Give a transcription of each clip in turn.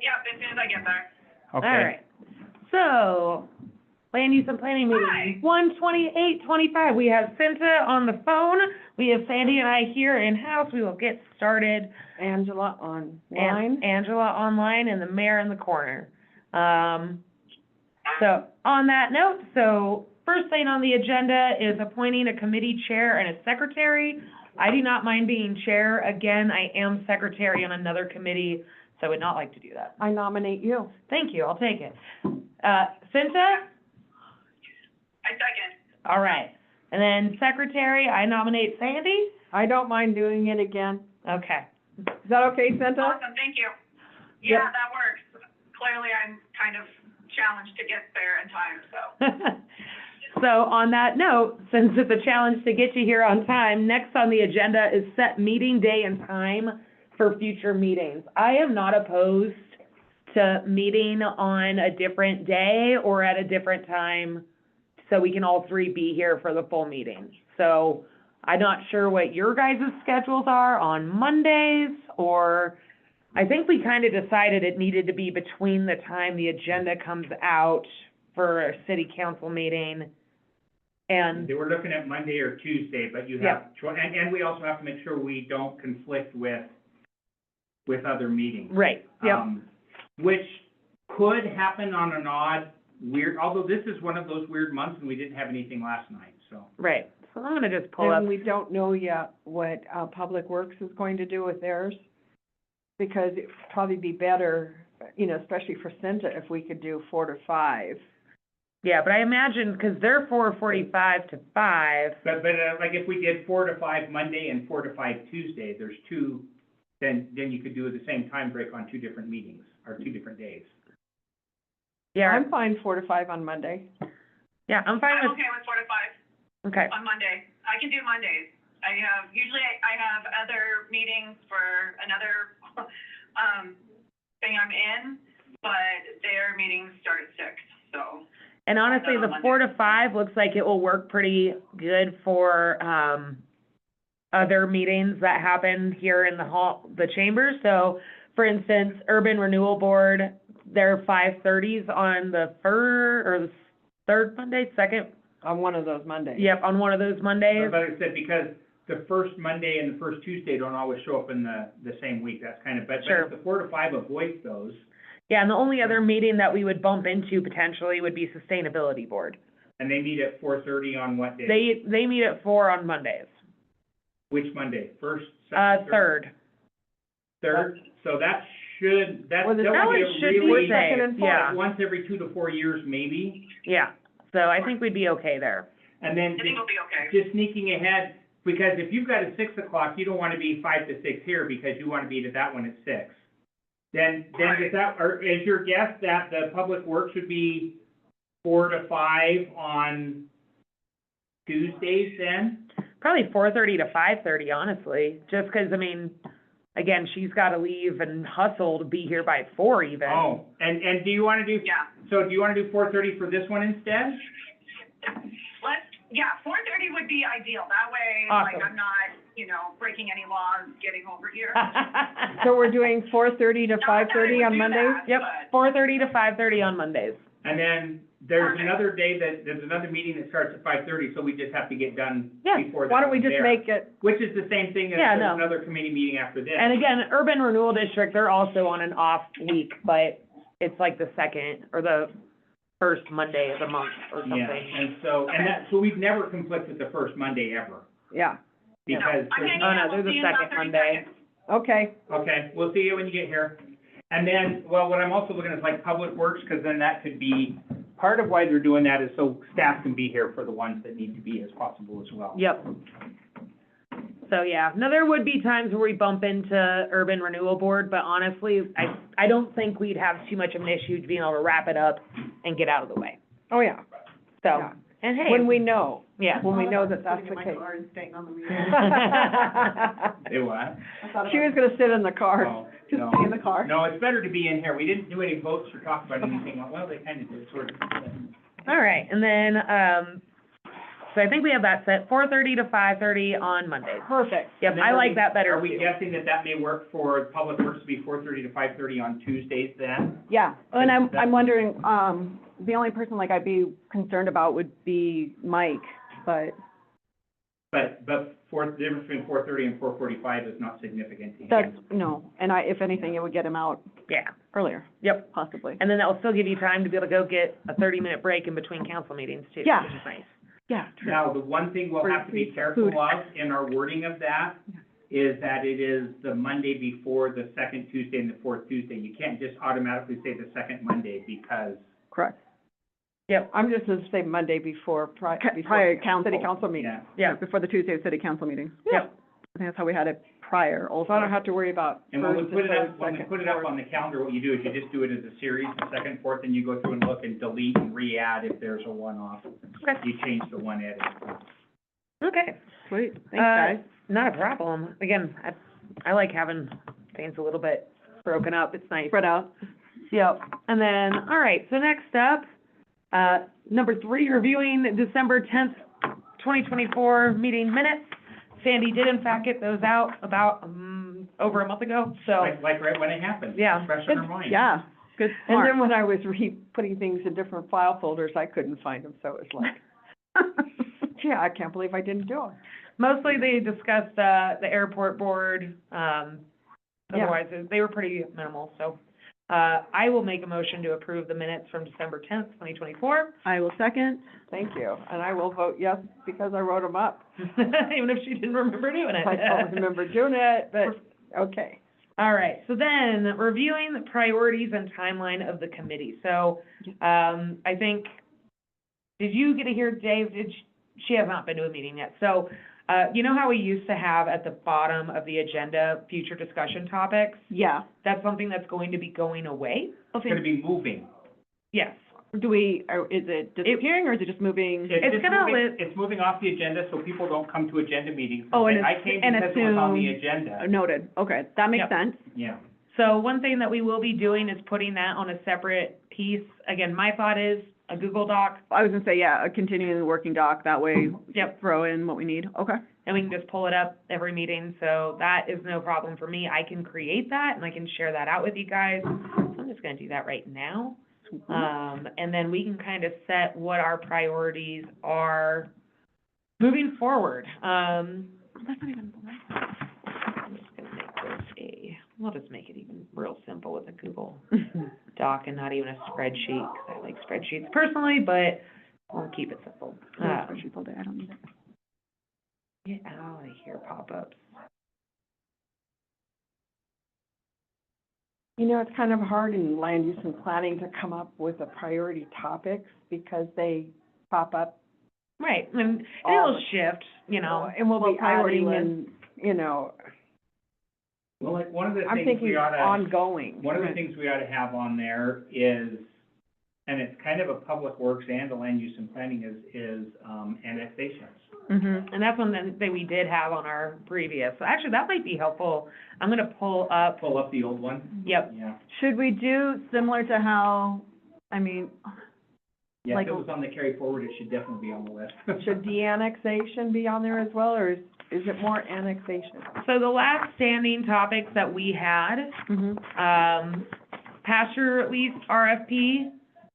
Yep, as soon as I get there. Okay. All right. So, land use and planning meeting, 1/28/25. We have Cinta on the phone. We have Sandy and I here in-house. We will get started. Angela online. Angela online and the mayor in the corner. So, on that note, first thing on the agenda is appointing a committee chair and a secretary. I do not mind being chair. Again, I am secretary on another committee, so I would not like to do that. I nominate you. Thank you, I'll take it. Cinta? I second. All right. And then secretary, I nominate Sandy? I don't mind doing it again. Okay. Is that okay, Santa? Awesome, thank you. Yeah, that works. Clearly, I'm kind of challenged to get there in time, so. So on that note, since it's a challenge to get you here on time, next on the agenda is set meeting day and time for future meetings. I am not opposed to meeting on a different day or at a different time so we can all three be here for the full meeting. So I'm not sure what your guys' schedules are on Mondays, or I think we kind of decided it needed to be between the time the agenda comes out for a city council meeting and, They were looking at Monday or Tuesday, but you have, and we also have to make sure we don't conflict with other meetings. right, yep. Which could happen on an odd, weird, although this is one of those weird months and we didn't have anything last night, so. Right, so I'm gonna just pull up, And we don't know yet what, Public Works is going to do with theirs, because it'd probably be better, especially for Cinta, if we could do 4 to 5. yeah, but I imagine, because they're 4:45 to 5, But, like if we did 4 to 5 Monday and 4 to 5 Tuesday, there's two, then you could do the same time break on 2 different meetings, or 2 different days. yeah, I'm fine 4 to 5 on Monday. yeah, I'm fine I'm with, okay with 4 to 5 okay, on Monday. I can do Mondays. Usually I have other meetings for another, thing I'm in, but their meetings start at 6, so. and honestly, the 4 to 5 looks like it will work pretty good for, other meetings that happen here in the chambers. So, for instance, Urban Renewal Board, their 5:30s on the third Monday, second, On one of those Mondays. yep, on one of those Mondays. But like I said, because the first Monday and the first Tuesday don't always show up in the same week, that's kind of, but Sure. if the 4 to 5 avoids those, Yeah, and the only other meeting that we would bump into potentially would be Sustainability Board. and they meet at 4:30 on what day? They meet at 4 on Mondays, Which Monday? First, second, third. Third? So that should, that Well, would that That be one a should be really, second safe, and fourth. yeah, once every 2 to 4 years, maybe. yeah. So I think we'd be okay there. And then I think we'll be okay. just sneaking ahead, because if you've got a 6 o'clock, you don't want to be 5 to 6 here because you want to be at that one at 6. Then is that, or is your guess that the Public Works would be 4 to 5 on Tuesdays then? Probably 4:30 to 5:30, honestly, just 'cause, I mean, again, she's gotta leave and hustle to be here by 4 even. Oh, and do you want to do, Yeah. so do you want to do 4:30 for this one instead? 4:30 would be ideal. That way, Awesome. I'm not, breaking any laws getting over here. So we're doing 4:30 to Not that I 5:30 would on do Mondays? that, Yep, but- 4:30 to 5:30 on Mondays. And then there's Perfect. another day there's another meeting that starts at 5:30, so we just have to get done Yeah, before that. Why don't we just there. make it, Which is the same thing as Yeah, there's no. another committee meeting after this. And again, Urban Renewal District, they're also on an off week, but it's like the second or the first Monday of the month or something. Yeah, and so, so we've never conflicted the first Monday ever, yeah, because, I'm hanging Oh, no, out. We'll there's a see you in about second 30 Monday. seconds. okay. okay, we'll see you when you get here. And then, well, what I'm also looking at is like Public Works, because then that could be, part of why they're doing that is so staff can be here for the ones that need to be as possible as well. Yep. So, yeah, now there would be times where we bump into Urban Renewal Board, but honestly, I don't think we'd have too much of an issue being able to wrap it up and get out of the way. Oh, yeah, So, Yeah. and hey. when we know, Yeah. when we know that that's the case. Hey, what? She was gonna sit in the car. Oh, Just no. stay in the car. No, it's better to be in here. We didn't do any votes or talk about anything. Well, they kind of did, sort of. All right, and then, So I think we have that set, 4:30 to 5:30 on Mondays. Perfect. Yep, And then I are like we- that better Are we too. guessing that that may work for Public Works to be 4:30 to 5:30 on Tuesdays then? Yeah, and Is that- I'm wondering, the only person like I'd be concerned about would be Mike, but But the difference between 4:30 and 4:45 is not significant to him. that's, no, and if anything, it would get him out Yeah, earlier, yep. possibly. And then that will still give you time to be able to go get a 30-minute break in between council meetings too, Yeah. which is nice. Yeah, true. Now, the one thing we'll For have to be food. careful of in our wording of that is that it is the Monday before the second Tuesday and the fourth Tuesday. You can't just automatically say the second Monday because, Correct. Yep, I'm just gonna say Monday before Prior before council. city council meeting. yeah. yeah, Before the Tuesday city council meeting. yep. I think that's how we had it prior also. So I don't have to worry about And when we first put and it third, up, when we second, put it up fourth. on the calendar, what you do is you just do it as a series, the second, fourth, and you go through and look and delete and re-add if there's a one-off. Okay. You change the one edit. Okay. Sweet, thanks, guys. Not a problem. Again, I like having things a little bit broken up. It's nice. Spread out. Yep. And then, all right, so next up, number 3, reviewing December 10th, 2024 meeting minutes. Sandy did in fact get those out about, over a month ago, so, Like right when it happens. Yeah. Fresh in our mind. Yeah, good, And smart. then when I was putting things in different file folders, I couldn't find them, so it was like, gee, I can't believe I didn't do them. mostly they discussed, the airport board, Yeah. otherwise, they were pretty minimal, so. I will make a motion to approve the minutes from December 10th, 2024, I will second. Thank you, and I will vote yes because I wrote them up. even if she didn't remember doing it. I don't remember doing it, but, okay. All right, so then, reviewing the priorities and timeline of the committee. So, I think, did you get to hear Dave? She has not been to a meeting yet. So, you know how we used to have at the bottom of the agenda, future discussion topics? Yeah. That's something that's going to be going away? It's gonna be moving. Yes. Do we, or is it disappearing, or is it just moving? It's just gonna moving- It's moving off the agenda, so people don't come to agenda meetings. Oh, and I came and because it was on the assume- agenda, Noted, okay, that makes Yep. sense. yeah. So one thing that we will be doing is putting that on a separate piece. Again, my thought is a Google Doc, I was gonna say, yeah, a continuing the working doc, that way Yep. throw in what we need, okay. and we can just pull it up every meeting, so that is no problem for me. I can create that, and I can share that out with you guys. So I'm just gonna do that right now. And then we can kind of set what our priorities are moving forward. That's not even. I'm just gonna make this we'll just make it even real simple with a Google Doc and not even a spreadsheet, 'cause I like spreadsheets personally, but we'll keep it simple. Spreadsheet all day, I don't need it. Get out of here, pop-ups. You know, it's kind of hard in land use and planning to come up with the priority topics because they pop up. Right, and All it'll the- shift, you know. And we'll be priority adding list. and, you know, Well, like, one of the I'm things thinking we ought to. ongoing. One of the Right. things we ought to have on there is, and it's kind of a public works and a land use and planning is annexations. Mm-hmm. And that's one that we did have on our previous, so actually, that might be helpful. I'm gonna pull up, Pull up the old one, yep, yeah. Should we do similar to how, I mean, Yeah, Like if it a- was on the carry forward, it should definitely be on the list. Should de-annexation be on there as well, or is it more annexation? so the last standing topics that we had, pasture lease RFP,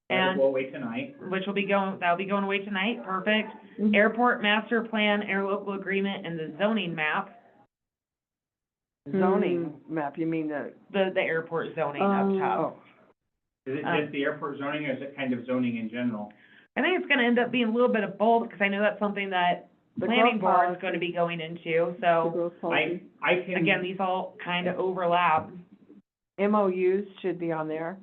That'll and, go away tonight. which will be that'll be going away tonight, perfect. Mhm. Airport master plan, interlocal agreement, and the zoning map, Zoning map, you mean the airport zoning up top. oh, Is it just the airport zoning or is it kind of zoning in general? I think it's gonna end up being a little bit of both, because I know that's something that The planning growth board's policy. gonna be going into, the so, growth policy. I can. again, these all kind of overlap. MOUs should be on there.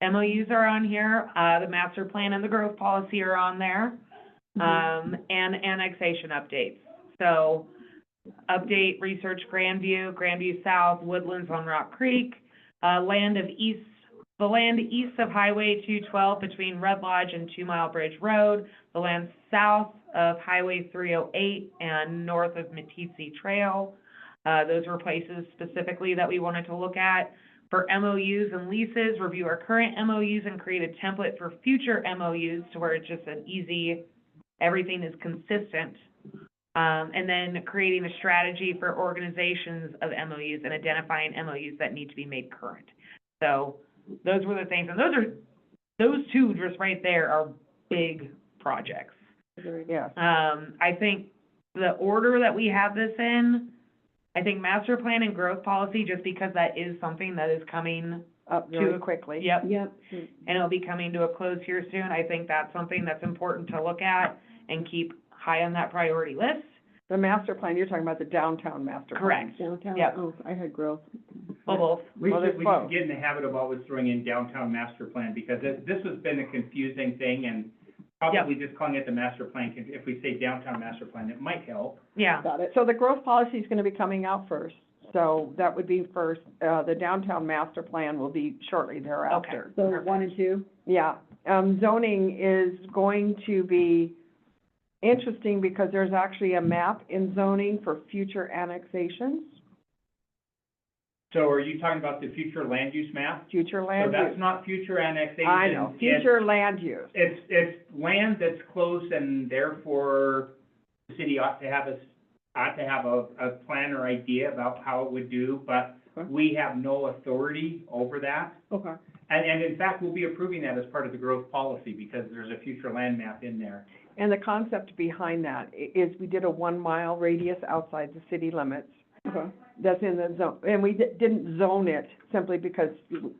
MOUs are on here, the master plan and the growth policy are on there, and annexation updates. So, update, research Grandview South, Woodlands on Rock Creek, the land east of Highway 212 between Red Lodge and 2 Mile Bridge Road, the land south of Highway 308 and north of Meeteetse Trail. Those were places specifically that we wanted to look at. For MOUs and leases, review our current MOUs and create a template for future MOUs to where it's just an easy everything is consistent. And then creating a strategy for organizations of MOUs and identifying MOUs that need to be made current. So those were the things, and those two just right there are big projects. Yes. I think the order that we have this in, I think master plan and growth policy, just because that is something that is coming, Up very quickly. yep, Yep. and it'll be coming to a close here soon. I think that's something that's important to look at and keep high on that priority list. The master plan, you're talking about the downtown master plan. Correct. Downtown? Yep. Oh, I had growth. Well, both. We Well, should, there's we both. should get in the habit of always throwing in downtown master plan, because this has been a confusing thing, and probably just calling it the master plan, if we say downtown master plan, it might help. Yeah. Got it. So the growth policy is gonna be coming out first, so that would be first. The downtown master plan will be shortly thereafter. So Perfect. 1 and 2? Yeah, zoning is going to be interesting because there's actually a map in zoning for future annexations, So are you talking about the future land use map? future So land that's use. not future annexation. I know, future land use. It's land that's close, and therefore the city ought to have a plan or idea about how it would do, but Okay. we have no authority over that. Okay. And in fact, we'll be approving that as part of the growth policy, because there's a future land map in there. And the concept behind that is we did a 1 mile radius outside the city limits. Okay. That's in the zone, and we didn't zone it simply because,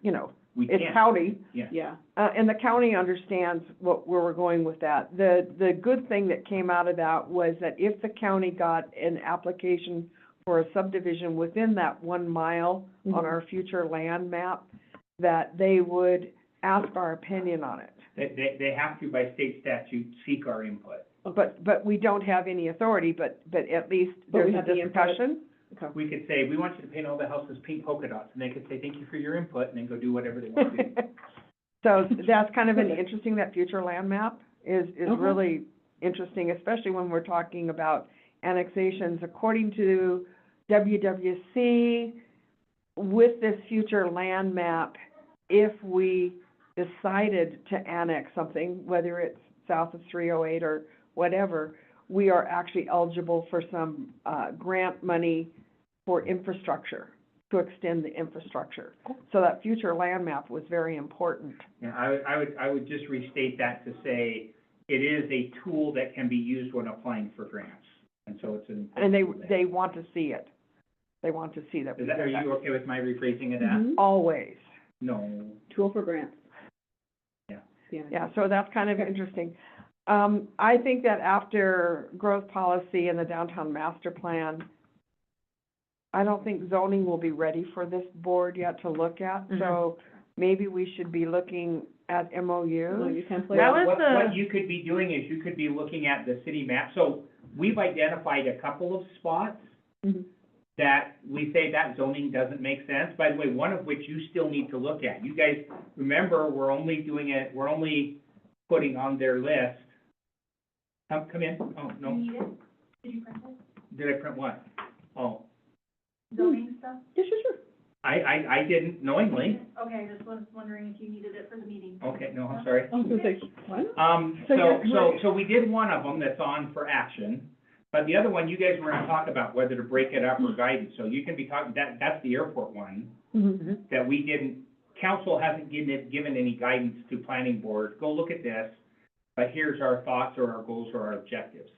you know, We it's can't, county. yeah. Yeah. And the county understands where we're going with that. The good thing that came out of that was that if the county got an application for a subdivision within that 1 mile on Mhm. our future land map, that they would ask our opinion on it. They have to, by state statute, seek our input. But we don't have any authority, but at least But we there's a have the input. discussion. Okay. We could say, we want you to paint all the houses pink polka dots, and they could say, thank you for your input, and then go do whatever they want to do. So that's kind of an interesting, that future land map is Okay. really interesting, especially when we're talking about annexations. According to WWC, with this future land map, if we decided to annex something, whether it's south of 308 or whatever, we are actually eligible for some, grant money for infrastructure, to extend the infrastructure. So that future land map was very important. Yeah, I would just restate that to say, it is a tool that can be used when applying for grants, and so it's an And important tool. they want to see it. They want to see that. we Are do that. you okay with my rephrasing of that? Mhm. Always. No. Tool for grants. Yeah. Yeah, so that's kind of interesting. I think that after growth policy and the downtown master plan, I don't think zoning will be ready for this board yet to look at, so maybe we should be looking at Will MOUs. you template? That Well, was what the- you could be doing is, you could be looking at the city map. So we've identified a couple of spots Mhm. that we say that zoning doesn't make sense. By the way, one of which you still need to look at. You guys, remember, we're only putting on their list. Come in. Oh, no. Did you print it? Did I print what? Oh, Zoning stuff? Yeah, sure. I didn't knowingly. Okay, just was wondering if you needed it for the meeting. Okay, no, I'm sorry. I was gonna say, why not? So we did one of them that's on for action, but the other one, you guys were gonna talk about whether to break it up or guidance, so you can be talking, that's the airport one, Mhm. that we didn't, council hasn't given any guidance to planning board, go look at this, but here's our thoughts or our goals or our objectives.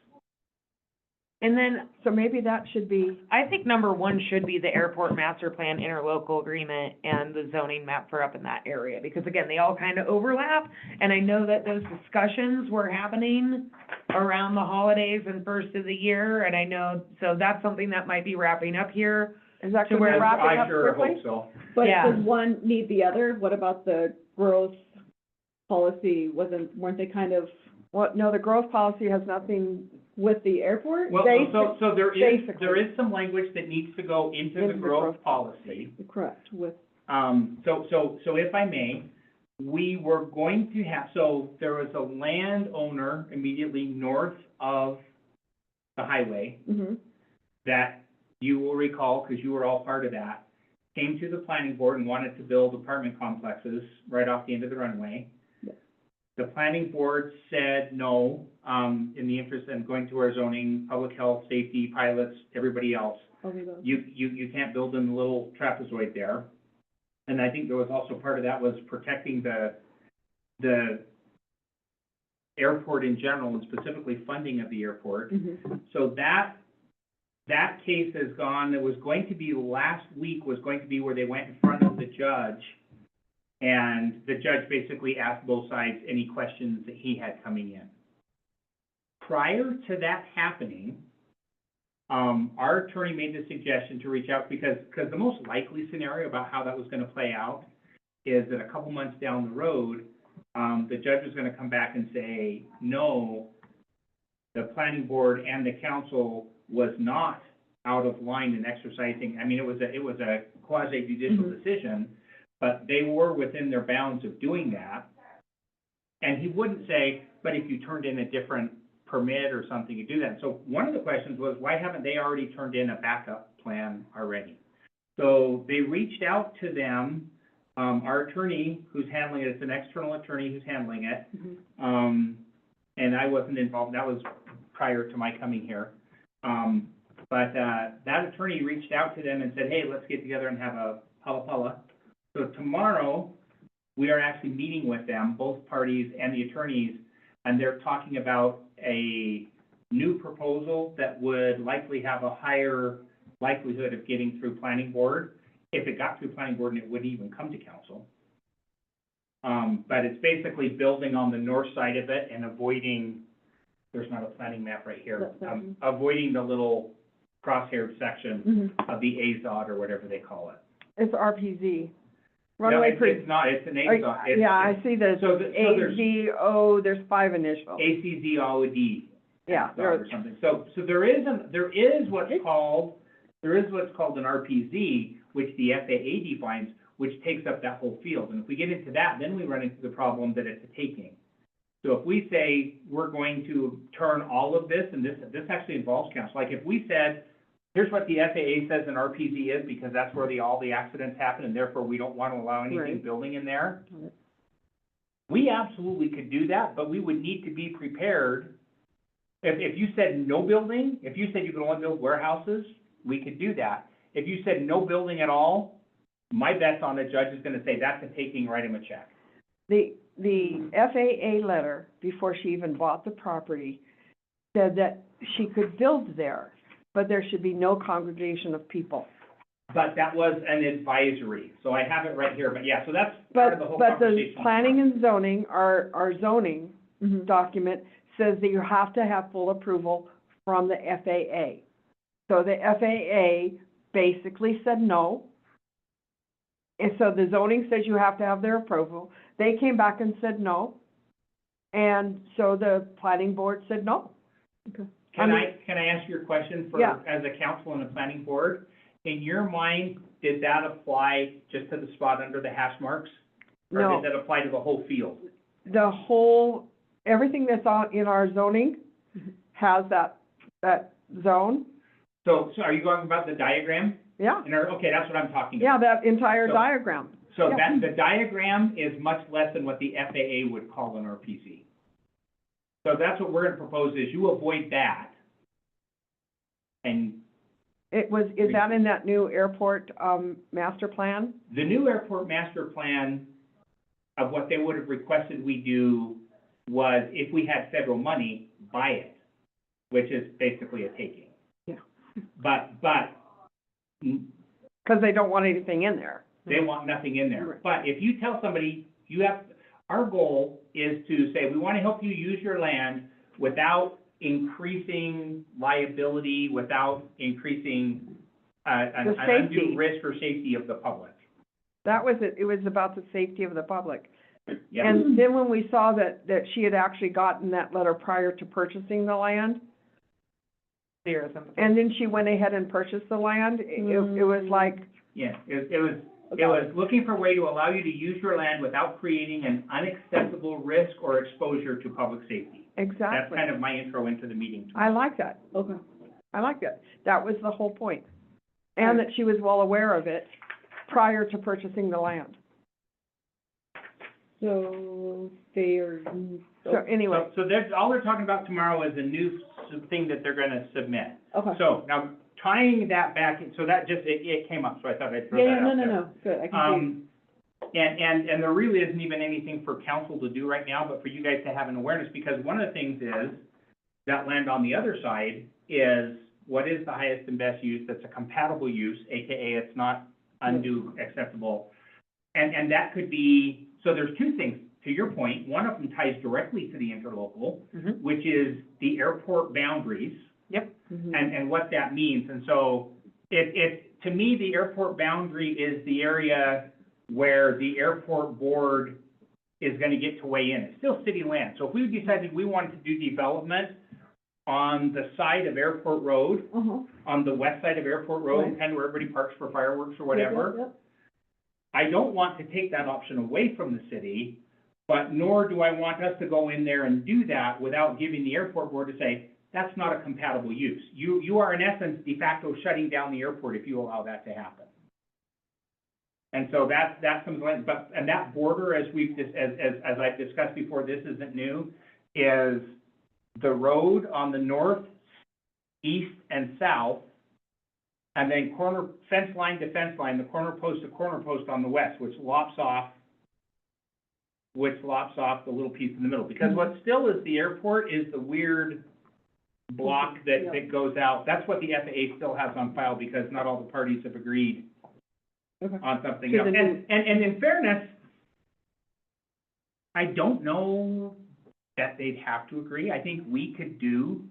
And then So maybe that should be, I think number one should be the airport master plan interlocal agreement and the zoning map for up in that area, because again, they all kind of overlap. And I know that those discussions were happening around the holidays and first of the year, and I know, so that's something that might be wrapping up here. is that So going we're to wrap it I up sure quickly? hope so. But Yeah. does one need the other? What about the growth policy? Weren't they kind of Well, no, the growth policy has nothing, with the airport? Well, so there basically. is some language that needs to go into the growth policy. Correct, with, So if I may, we were going to have, so there was a landowner immediately north of the highway mhm. that you will recall, because you were all part of that, came to the planning board and wanted to build apartment complexes right off the end of the runway. Yeah. The planning board said no, in the interest of going to our zoning, public health, safety, pilots, everybody else. Okay, go. You can't build in the little trapezoid there. And I think there was also part of that was protecting the airport in general and specifically funding of the airport. Mhm. So that case has gone, it was going to be last week, was going to be where they went in front of the judge. And the judge basically asked both sides any questions that he had coming in. Prior to that happening, our attorney made the suggestion to reach out because the most likely scenario about how that was gonna play out is that a couple months down the road, the judge was gonna come back and say, no, the planning board and the council was not out of line in exercising, I mean, it was a quasi judicial decision, but they were within their bounds of doing that. And he wouldn't say, but if you turned in a different permit or something, you do that. So one of the questions was, why haven't they already turned in a backup plan already? So they reached out to them, our attorney who's handling it, it's an external attorney who's handling it. And I wasn't involved, that was prior to my coming here. But that attorney reached out to them and said, hey, let's get together and have a pala. So tomorrow, we are actually meeting with them, both parties and the attorneys, and they're talking about a new proposal that would likely have a higher likelihood of getting through planning board. If it got through planning board, and it wouldn't even come to council. But it's basically building on the north side of it and avoiding, there's not a planning map right here, avoiding the little crosshair section of the AZOD or whatever they call it. It's RPZ. No, Runway pre, it's not, it's an AZOD. It's- yeah, I see the So there's AZO, there's 5 initials. ACZOD. Yeah, Or something. So there is what's called an RPZ, which the FAA defines, which takes up that whole field. And if we get into that, then we run into the problem that it's a taking. So if we say we're going to turn all of this, and this actually involves council, like if we said, here's what the FAA says an RPZ is, because that's where all the accidents happen, and therefore we don't want to allow anything Right. building in there. We absolutely could do that, but we would need to be prepared. If you said no building, if you said you could only build warehouses, we could do that. If you said no building at all, my bet's on the judge is gonna say, that's a taking, write him a check. The FAA letter, before she even bought the property, said that she could build there, but there should be no congregation of people. But that was an advisory, so I have it right here, but yeah, so that's part of the whole But the conversation. planning and zoning, our zoning Mhm. document says that you have to have full approval from the FAA. So the FAA basically said no. And so the zoning says you have to have their approval. They came back and said no. And so the planning board said no. Can I ask you a question for, Yeah. as a council and a planning board? In your mind, did that apply just to the spot under the hash marks? Or No. did that apply to the whole field? The whole, everything that's in our zoning has that zone. So are you talking about the diagram? Yeah, Okay, that's what I'm talking about. yeah, that entire So- diagram. So Yeah. that, the diagram is much less than what the FAA would call an RPZ. So that's what we're gonna propose is you avoid that. And Is that in that new airport, master plan? the new airport master plan of what they would have requested we do was, if we had federal money, buy it, which is basically a taking. Yeah. But Because they don't want anything in there. they want nothing in there. Right. But if you tell somebody, our goal is to say, we wanna help you use your land without increasing liability, without increasing, an The safety. undue risk or safety of the public. That was it, it was about the safety of the public. Yeah. And then when we saw that she had actually gotten that letter prior to purchasing the land, and then she went ahead and purchased the land, it was like, Yeah, it was looking for a way to allow you to use your land without creating an unacceptable risk or exposure to public safety. That's exactly. kind of my intro into the meeting. I like that, Okay. I like that. That was the whole point. And that she was well aware of it prior to purchasing the land. So they are, So anyway, So there's, all they're talking about tomorrow is a new thing that they're gonna submit. okay. So, now, tying that back, so that just, it came up, so I thought I'd throw Yeah, that yeah, out no, no, there. no, good, I can And there really isn't even anything for council to do right now, but for you guys to have an awareness, because one of the things is, that land on the other side is, what is the highest and best use that's a compatible use, AKA it's not undue acceptable. And that could be, so there's two things, to your point, one of them ties directly to the interlocal, Mhm. which is the airport boundaries, Yep. see. and what that means. And so, to me, the airport boundary is the area where the airport board is gonna get to weigh in. It's still city land. So if we decided we wanted to do development on the side of Airport Road, Uh-huh. on the west side of Airport Road, Right. kind of where everybody parks for fireworks or Yep, whatever, yep, yep. I don't want to take that option away from the city, but nor do I want us to go in there and do that without giving the airport board to say, that's not a compatible use. You are in essence de facto shutting down the airport if you allow that to happen. And so that's something like, but, and that border, as I've discussed before, this isn't new, is the road on the north, east, and south, and then corner, fence line to fence line, the corner post to corner post on the west, which lops off the little piece in the middle. Because what still is the airport is the weird block that goes out. That's what the FAA still has on file, because not all the parties have agreed Okay. on something To else. the new- And in fairness, I don't know that they'd have to agree. I think we could do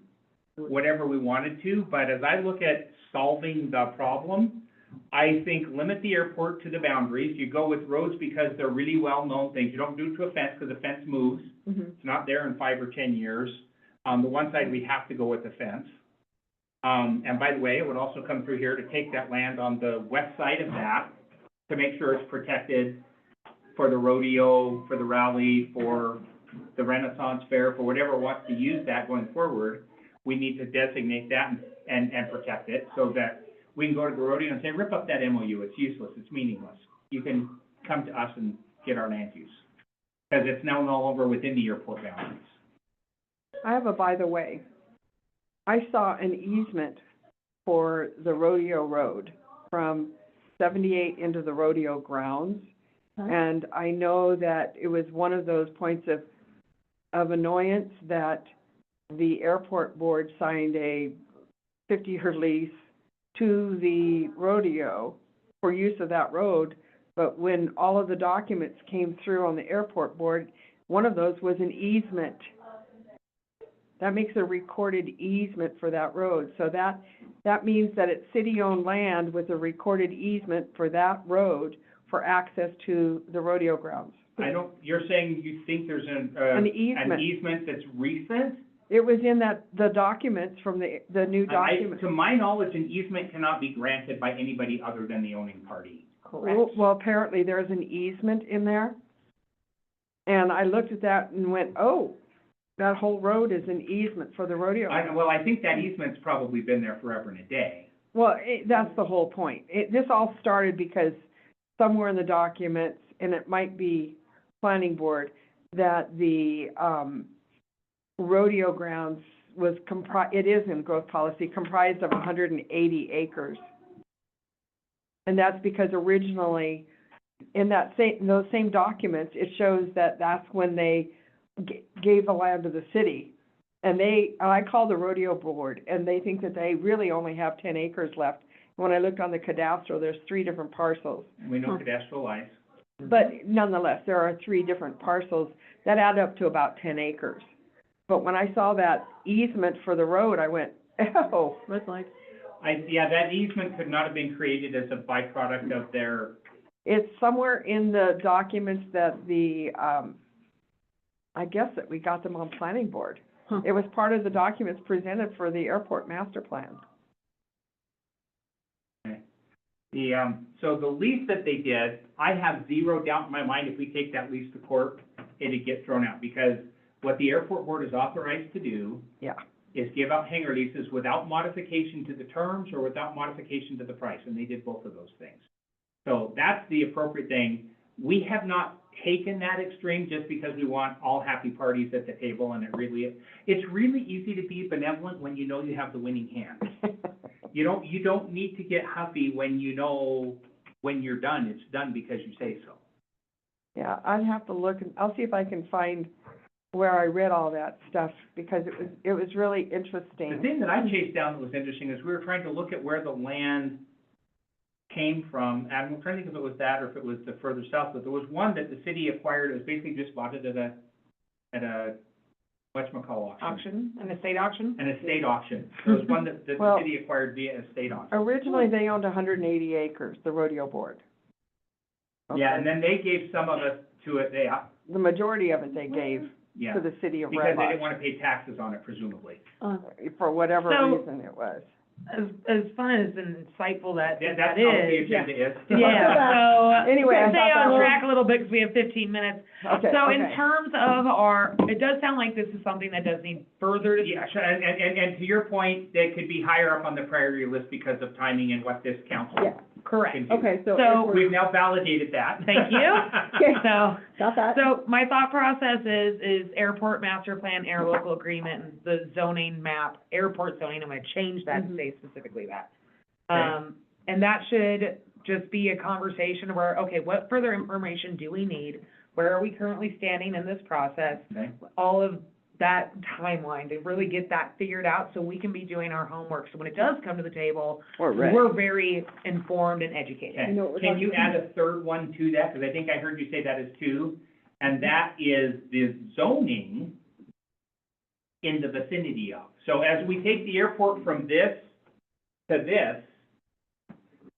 whatever we wanted to, but as I look at solving the problem, I think limit the airport to the boundaries. You go with roads because they're really well-known things. You don't do it to a fence, because the fence moves. Mhm. It's not there in 5 or 10 years. On the one side, we have to go with the fence. And by the way, it would also come through here to take that land on the west side of that, to make sure it's protected for the rodeo, for the rally, for the Renaissance Fair, for whatever wants to use that going forward. We need to designate that and protect it, so that we can go to the rodeo and say, rip up that MOU, it's useless, it's meaningless. You can come to us and get our land use, because it's now no longer within the airport boundaries. I have a by the way. I saw an easement for the rodeo road from 78 into the rodeo grounds. Huh? And I know that it was one of those points of annoyance that the airport board signed a 50-year lease to the rodeo for use of that road, but when all of the documents came through on the airport board, one of those was an easement. That makes a recorded easement for that road, so that means that it's city-owned land with a recorded easement for that road for access to the rodeo grounds. You're saying you think there's an An easement. easement that's recent? It was in the documents from the new documents. To my knowledge, an easement cannot be granted by anybody other than the owning party. Correct. Well, apparently there's an easement in there. And I looked at that and went, oh, that whole road is an easement for the rodeo. I think that easement's probably been there forever and a day. Well, that's the whole point. This all started because somewhere in the documents, and it might be planning board, that the, rodeo grounds was it is in growth policy, comprised of 180 acres. And that's because originally, in those same documents, it shows that that's when they gave the land to the city. And I called the rodeo board, and they think that they really only have 10 acres left. When I looked on the cadastro, there's 3 different parcels. We know cadastral lies. But nonetheless, there are 3 different parcels that add up to about 10 acres. But when I saw that easement for the road, I went, oh. Red flag. That easement could not have been created as a byproduct of their, It's somewhere in the documents that I guess that we got them on planning board. Huh. It was part of the documents presented for the airport master plan. so the lease that they did, I have zero doubt in my mind if we take that lease to court, it'd get thrown out, because what the airport board is authorized to do Yeah. is give out hangar leases without modification to the terms or without modification to the price, and they did both of those things. So that's the appropriate thing. We have not taken that extreme just because we want all happy parties at the table, and it's really easy to be benevolent when you know you have the winning hand. You don't need to get huffy when you know when you're done, it's done because you say so. Yeah, I'd have to look, and I'll see if I can find where I read all that stuff, because it was really The interesting. thing that I chased down that was interesting is we were trying to look at where the land came from, and I'm trying to think if it was that or if it was the further south, but there was one that the city acquired, it was basically just bought it at a whatchamacallit auction. An estate auction? An estate auction. It was one that the Well, city acquired via estate auction. Originally, they owned 180 acres, the rodeo board. Yeah, Okay. and then they gave some of it to it, The majority of it they gave yeah, to the city of because Red they didn't Lodge, want to pay taxes on it presumably. for whatever So- reason it was. As fun as and insightful that That's that how the is. agenda is. Yeah, so, Anyway, I stay thought that on was- track a little bit, because we have 15 minutes. Okay, So in okay. terms of it does sound like this is something that does need further Yeah, discussion. and to your point, they could be higher up on the priority list because of timing and what this council Yeah. Correct. can do. Okay, so So- airport, We've now validated that. Thank you. Okay. So, got that? so my thought process is airport master plan, air local agreement, and the zoning map, airport zoning, I'm gonna change that to Mhm. say specifically that. Okay. And that should just be a conversation where, okay, what further information do we need? Where are we currently standing in this process? Okay. All of that timeline to really get that figured out so we can be doing our homework. So when it does come to the table, we're very informed and educated. Okay. You know what we're Can you talking- add a third one to that? Because I think I heard you say that is two, and that is the zoning in the vicinity of. So as we take the airport from this to this,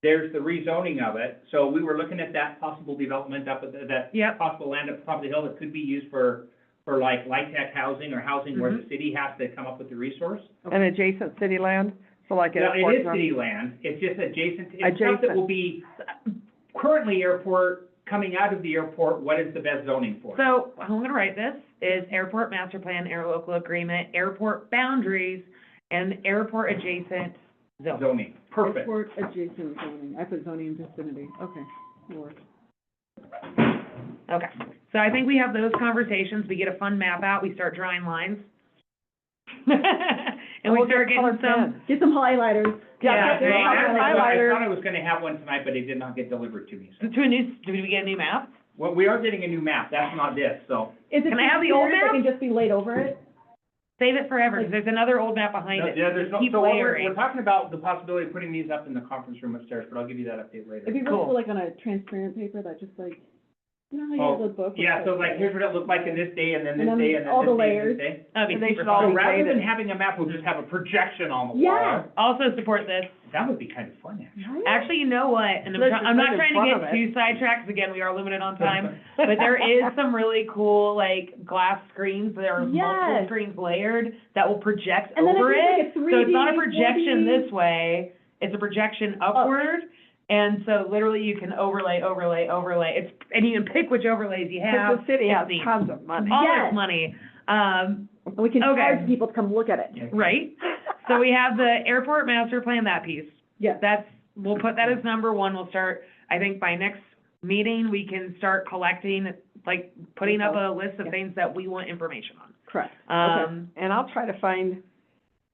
there's the rezoning of it. So we were looking at that possible development up at that Yep. possible land up top of the hill that could be used for like light tech housing or housing where Mhm. the city has to come up with the resource. And adjacent city land, so like No, airport. it is city land, it's just adjacent, it's stuff that Adjacent. will be currently airport, coming out of the airport, what is the best zoning for? it? So I'm gonna write this, is airport master plan, air local agreement, airport boundaries, and airport adjacent zone. Zoning, perfect. Airport adjacent zoning, I put zoning vicinity, okay, that works. Okay, so I think we have those conversations, we get a fun map out, we start drawing lines. And we We'll get start getting colored some, pens. Get some highlighters. Yeah, I right. Highlighter. thought I was gonna have one tonight, but it did not get delivered to me, so. did we get a new map? Well, we are getting a new map, that's not this, so. Is it Can I have the old that map? can just be laid over it? Save it forever, because there's another old map behind it. Yeah, there's no, Keep so what layering. we're talking about the possibility of putting these up in the conference room upstairs, but I'll give you that update later. It'd be really Cool. cool, like on a transparent paper that just like, you know how you Oh, have the book? with Yeah, so like, the- here's what it looked like in this day, and then this And then day, and then all this the day, and this layers. day. That'd be And they super should all fun. So rather than Graded. having a map, we'll just have a projection on the wall. Yeah. Also support this. That would be kind of fun, actually. Right? Actually, you know what, and Let's I'm not just put trying in to front get of it. too sidetracked, 'cause again, we are limited on time, but there is some really cool, like, glass screens, there are multiple Yes. screens layered that will project And then over it it. feels like a So it's not a 3D, projection 4D. this way, it's a projection upward, and so literally you can overlay, it's, and you can pick which overlays you have. Because the city It's has neat. tons of money. All Yes. this money, And we can Okay. charge people to come look at it. Yeah. right? So we have the airport master plan, that piece. Yes. We'll put that as number one, we'll start, I think by next meeting, we can start collecting, like, putting up a list of Yeah. things that we want information Correct. on. And I'll try to find,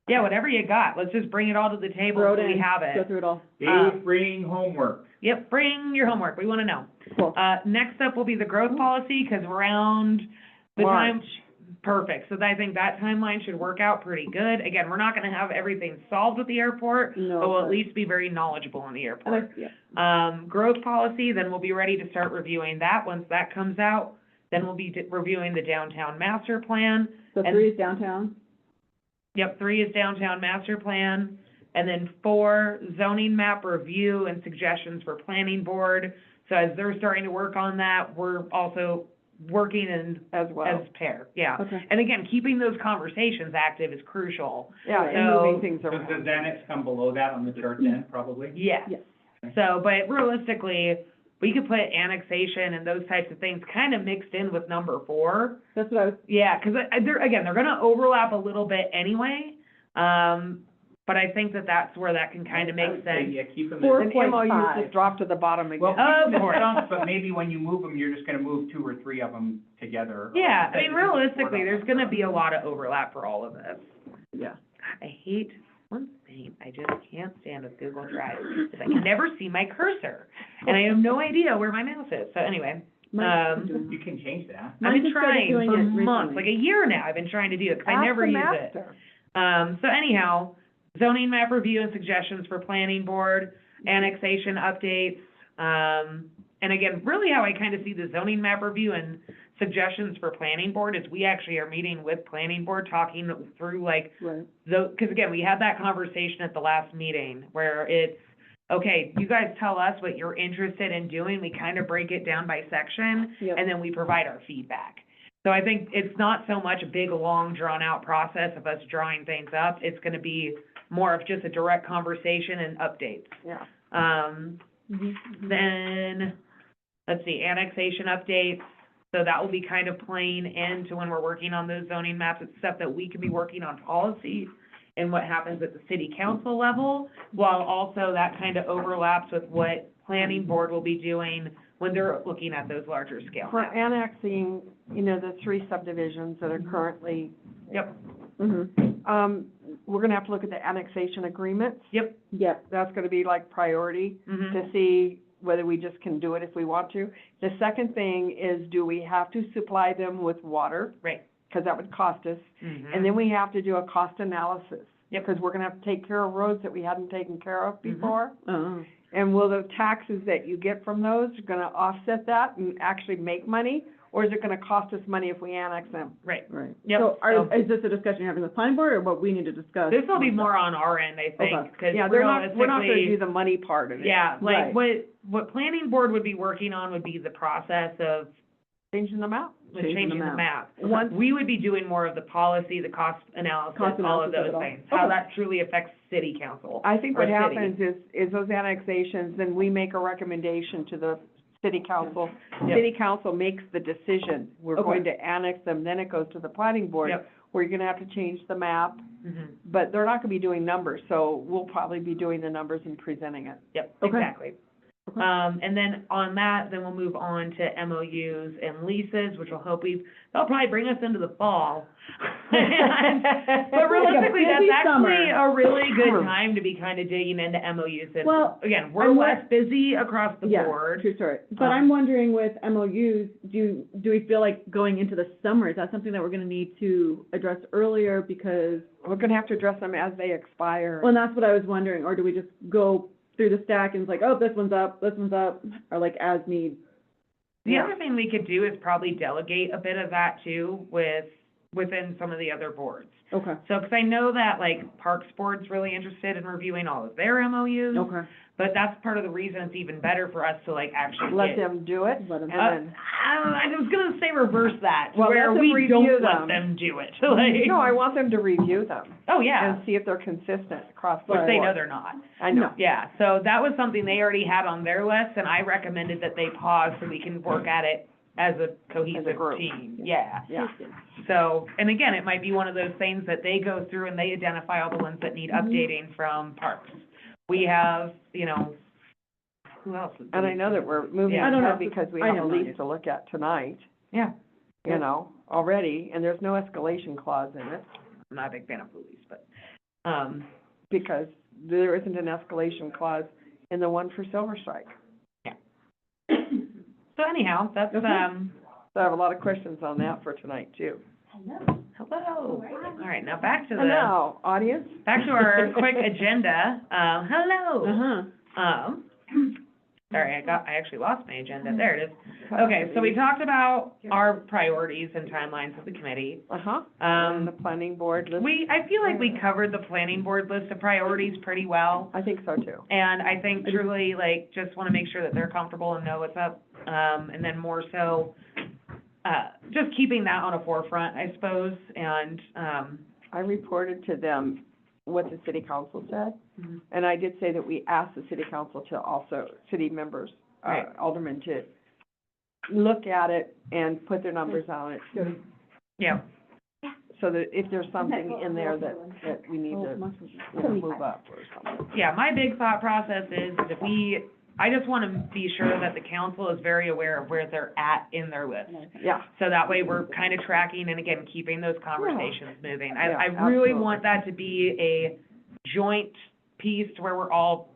Yeah, whatever you got, let's just bring it all to the table Throw it so we in, have Go it. through it all. Dave, bring homework. Yep, bring your homework, we wanna know. Cool. Next up will be the growth policy, 'cause around the time. Perfect, so I think that timeline should work out pretty good. Again, we're not gonna have everything solved with the airport, No, but we'll at but- least be very knowledgeable on the And airport. yeah. Growth policy, then we'll be ready to start reviewing that. Once that comes out, then we'll be reviewing the downtown master plan. So And- 3 is downtown? Yep, 3 is downtown master plan. And then 4, zoning map review and suggestions for planning board. So as they're starting to work on that, we're also working in, as well. as pair, yeah. Okay. And again, keeping those conversations active is crucial. Yeah, and So- moving things So around. does Xanax come below that on the chart then, probably? Yes. Yes. So, but realistically, we could put annexation and those types of things kind of mixed in with number 4. That's what I was, Yeah, 'cause they're, again, they're gonna overlap a little bit anyway. but I think that that's where that can kind of I make would say, sense. yeah, keep them. Four- And 4.5. MOUs just drop to the bottom again. Well, keep Of them in course. chunks, but maybe when you move them, you're just gonna move 2 or 3 of them together. Yeah, I mean, Instead of just realistically, 4 there's gonna be a lot of overlap for all of this. Yeah. I hate one thing I just can't stand with Google Drive, is I can never see my cursor, and I have no idea where my mouse is, so anyway. Mine's been doing You can change that. I've Mine been just started trying doing for it months, recently. like a year now, I've been trying to do it, 'cause I Ask never the use it. master. So anyhow, zoning map review and suggestions for planning board, annexation updates, and again, really how I kind of see the zoning map review and suggestions for planning board is we actually are meeting with planning board, talking through like Right. because again, we had that conversation at the last meeting where it's, okay, you guys tell us what you're interested in doing, we kind of break it down by section, Yep. and then we provide our feedback. So I think it's not so much a big, long, drawn-out process of us drawing things up, it's gonna be more of just a direct conversation and updates. Yeah. Then, let's see, annexation updates, so that will be kind of playing into when we're working on those zoning maps, it's stuff that we can be working on policy and what happens at the city council level, while also that kind of overlaps with what planning board will be doing when they're looking at those larger scale For maps. annexing, you know, the 3 subdivisions that are currently, Yep, we're gonna have to look at the annexation agreements. yep, Yep. That's gonna be like priority mhm, to see whether we just can do it if we want to. The second thing is, do we have to supply them with water? right, Because that would cost us. mhm. And then we have to do a cost analysis. Yep. Because we're gonna have to take care of roads that we hadn't taken care of before. Oh. And will the taxes that you get from those gonna offset that and actually make money? Or is it gonna cost us money if we annex them? Right, Right. Yep, So so- is this a discussion you're having with planning board or what we need to discuss? this will be more on our end, I think, Okay. because Yeah, we're not gonna do realistically, the money part of it. yeah, like, Right. what planning board would be working on would be the process of Changing them out. changing the map. Once, We would be doing more of the policy, the cost analysis, Cost all of analysis of those it all. things, how Okay. that truly affects city council. I think or what city. happens is those annexations, then we make a recommendation to the city council. Yep. City council makes the decision, we're Okay. going to annex them, then it goes to the planning board. Yep. Where you're gonna have to change the map, Mhm. but they're not gonna be doing numbers, so we'll probably be doing the numbers and presenting it. Yep, Okay. exactly. Okay. And then on that, then we'll move on to MOUs and leases, which will they'll probably bring us into the fall. But realistically, that's busy actually summer. a really good time to be kind of digging into MOUs. And Well, again, we're I'm less busy across the Yeah, board. true story. But Um, I'm wondering with MOUs, do we feel like going into the summer, is that something that we're gonna need to address earlier because, We're gonna have to address them as they expire. well, and that's what I was wondering, or do we just go through the stack and it's like, oh, this one's up, or like as need? The Yeah. other thing we could do is probably delegate a bit of that too within some of the other boards. Okay, So, because I know that like Parks Board's really interested in reviewing all of their MOUs. okay. But that's part of the reason it's even better for us to like actually Let get. them do it, Let and them- then, I was gonna say reverse that, Well, where let them we review don't let them. them do it, like. no, I want them to review them Oh, yeah, and see if they're consistent across the which board. they know they're not. I know. Yeah, so that was something they already had on their list, and I recommended that they pause so we can work at it as a cohesive group. team, yeah. Yeah. So, and again, it might be one of those things that they go through and they identify all the ones that need updating from Parks. We have, you know, who else? is And I know that we're moving Yeah. I don't know ahead if- because we I have a have no lease idea. to look at tonight, Yeah, you know, already, and there's no escalation clause in it, I'm not a big fan of police, but, because there isn't an escalation clause in the one for Silver Strike. so anyhow, that's, Okay. So I have a lot of questions on that for tonight, too. hello. All right, now back to And now, audience? back to our quick agenda. Hello. Uh-huh. Sorry, I actually lost my agenda. There it is. Okay, so we talked about our priorities and timelines of the committee. Uh-huh, and the Um, planning board list, I feel like we covered the planning board list of priorities pretty well. I think so, too. And I think truly, like, just wanna make sure that they're comfortable and know what's up. And then more so, just keeping that on a forefront, I suppose, and, I reported to them what the city council said, Mhm. and I did say that we asked the city council to also, city members, Right. aldermen to look at it and put their numbers on it. yeah. so that if there's something in there that we need to, move up or something. Yeah, my big thought process is if I just wanna be sure that the council is very aware of where they're at in their list. Yeah, So that way we're kind of tracking and again, keeping those conversations moving. Yeah, I really absolutely. want that to be a joint piece to where we're all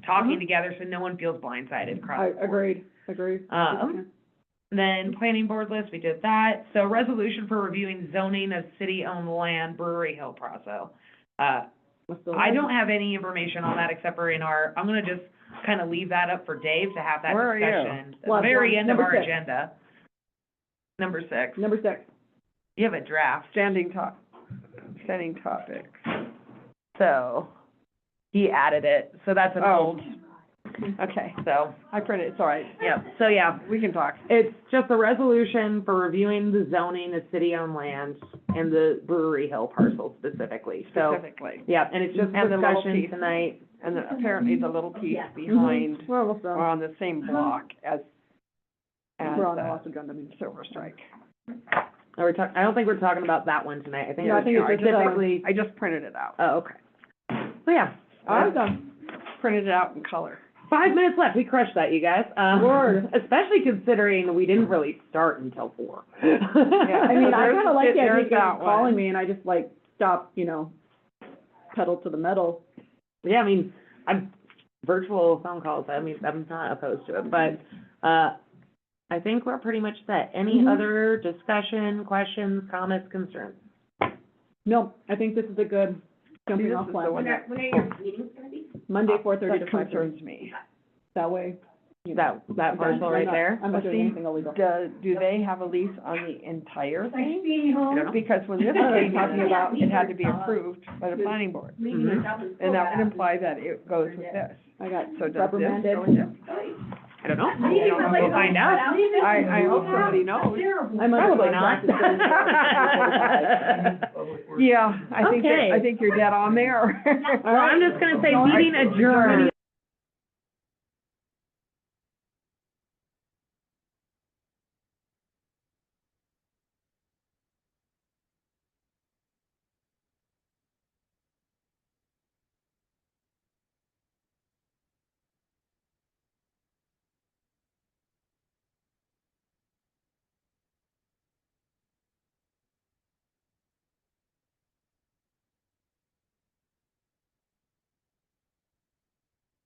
talking together so no one feels blindsided across the board. Agreed. Then planning board list, we did that. So resolution for reviewing zoning of city-owned land, Brewery Hill Praso. I don't have any information on that except for I'm gonna just kind of leave that up for Dave to have that Where are you? discussion. At the Last very one. end of Number our 6. agenda. Number 6. Number 6. You have a draft, setting topics. so he added it, so that's an Oh. old, Okay, so, I printed, it's all right, yeah, so yeah. we can talk. It's just a resolution for reviewing the zoning of city-owned land and the Brewery Hill parcel specifically, so, Specifically, yeah, and it's just And the little discussion piece. tonight. and then apparently the little piece behind, We're almost or done. on the same block as We're on the last agenda, Silver Strike. Are we I don't think we're talking about that one tonight, I think No, I it's think it's just, specifically, I just printed it out. oh, okay. So, yeah, I was done. Printed it out in color. 5 minutes left, we crushed that, you guys. Lord. Especially considering we didn't really start until 4. I mean, I kinda like the idea There's of that one. calling me and I just like stop, pedal to the metal. Yeah, I mean, virtual phone calls, I mean, I'm not opposed to it, but, I think we're pretty much set. Any Mhm. other discussion, questions, comments, concerns? No, I think this is a good jumping See, off this is the plan. one that- Monday, 4:30 to That 5:30. concerns me. That way. That parcel right there? I'm not But doing see, anything illegal. Do they have a lease on the entire thing? I don't know. Because when this was talking about, it had to be approved by the planning board. Mhm. And that would imply that it goes with this. I got So does this reprimanded. go with it? I don't know. We'll find out. I hope somebody knows. I'm under Probably not. contract Yeah, I Okay. think you're dead on there. Well, I'm just gonna say, meeting adjourned.